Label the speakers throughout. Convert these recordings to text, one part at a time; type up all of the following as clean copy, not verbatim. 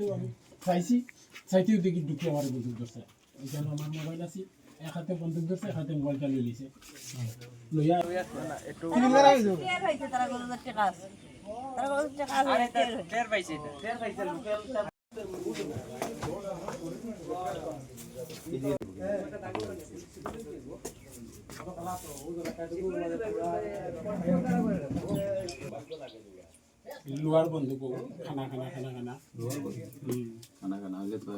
Speaker 1: দেখতেও আমি চাইছি, চাইতেও দেখি ঢুকে আমার বন্দুক ধরছে। এখানে আমার মোবাইল আছে, এক হাতে বন্দুক ধরছে, এক হাতে মোবাইলটা লই লিছে লইয়া একটু লোহার বন্দুক খানা খানা খানা খানা
Speaker 2: খানা খানা হলে তো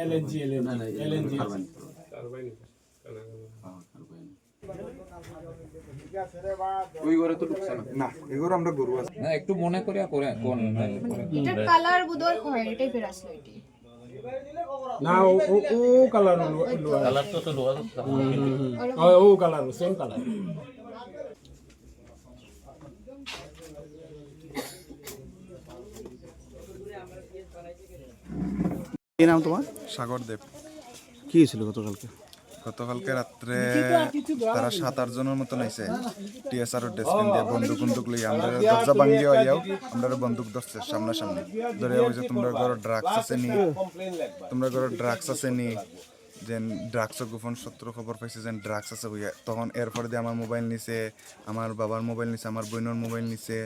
Speaker 2: এলএনজি
Speaker 1: এলএনজি এলএনজি
Speaker 2: ওই ঘরে তো ঢুকছে না এগুলো আমরা গরু আছে না একটু মনে করে করে কোন
Speaker 3: এটা কালার বুদর হয় এটাই ফের আসলো এটি
Speaker 1: না ও কালার
Speaker 4: কালার তো লোহা
Speaker 1: ও কালার সেম কালার।
Speaker 5: কি নাম তোমার?
Speaker 6: সাগর দেব।
Speaker 5: কি ছিল
Speaker 6: গতকালকে রাত্রে তারা 7-8 জনের মতন আইছে টিএসআর ডেস্কিন দিয়ে বন্দুক লইয়া আমরা দরজা ভাঙ্গিয়ে আইয়াও আমরা বন্দুক ধরছে সামনাসামনি ধরে ওই যে তোমরা ঘরে ড্রাগস আছে নি যে ড্রাগসের গোপন সূত্র খবর পাইছে যে ড্রাগস আছে হইয়া তখন এরপরে দিয়ে আমার মোবাইল নিছে, আমার বাবার মোবাইল নিছে, আমার বোনের মোবাইল নিছে,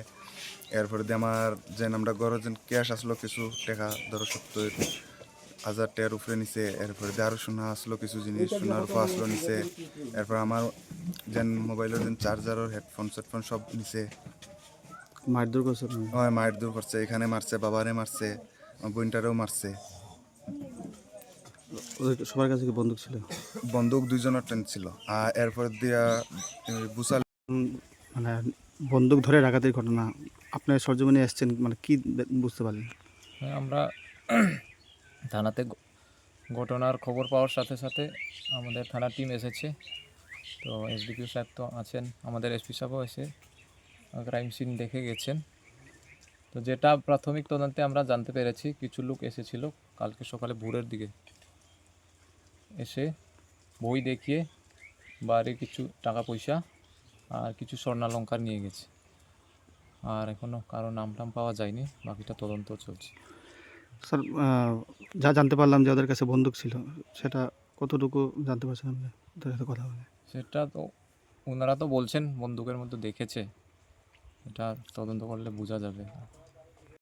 Speaker 6: এরপরে দিয়ে আমার যে আমরা ঘরে যে ক্যাশ আসলো কিছু টাকা ধরো 70,000 টাকার উপরে নিছে, এরপরে দিয়ে আরও সোনা আসলো কিছু জিনিস সোনার উপর আসলো নিছে, এরপর আমার যেন মোবাইলের যেন চার্জারের হেডফোন সেটফোন সব নিছে।
Speaker 5: মারধর করছে?
Speaker 6: হয় মারধর করছে, এখানে মারছে, বাবারে মারছে, আমার বোনটারেও মারছে।
Speaker 5: সবার কাছে কি বন্দুক ছিল?
Speaker 6: বন্দুক 2 জনের টেন ছিল। আর এরপর দিয়া বুসাল
Speaker 5: মানে বন্দুক ধরে ডাকাতির ঘটনা আপনার সরজমিনে এসছেন, মানে কি বুঝতে পারলেন?
Speaker 4: আমরা থানাতে ঘটনার খবর পাওয়ার সাথে সাথে আমাদের থানার টিম এসেছে। তো এসডিপিও সাহেব তো আছেন, আমাদের এসপি সাহেবও এসে ক্রাইম সিন দেখে গেছেন। তো যেটা প্রাথমিক তদন্তে আমরা জানতে পেরেছি, কিছু লোক এসেছিল কালকে সকালে ভোরের দিকে, এসে বই দেখিয়ে বাড়ির কিছু টাকা পয়সা আর কিছু স্বর্ণালঙ্কার নিয়ে গেছে। আর এখনও কারো নাম টাম পাওয়া যায়নি, বাকিটা তদন্ত চলছে।
Speaker 5: স্যার যা জানতে পারলাম যে ওদের কাছে বন্দুক ছিল, সেটা কতটুকু জানতে পারছেন আপনি ওদের সাথে কথা বলে?
Speaker 4: সেটা তো ওনারা তো বলছেন বন্দুকের মধ্যে দেখেছে, এটা তদন্ত করলে বোঝা যাবে।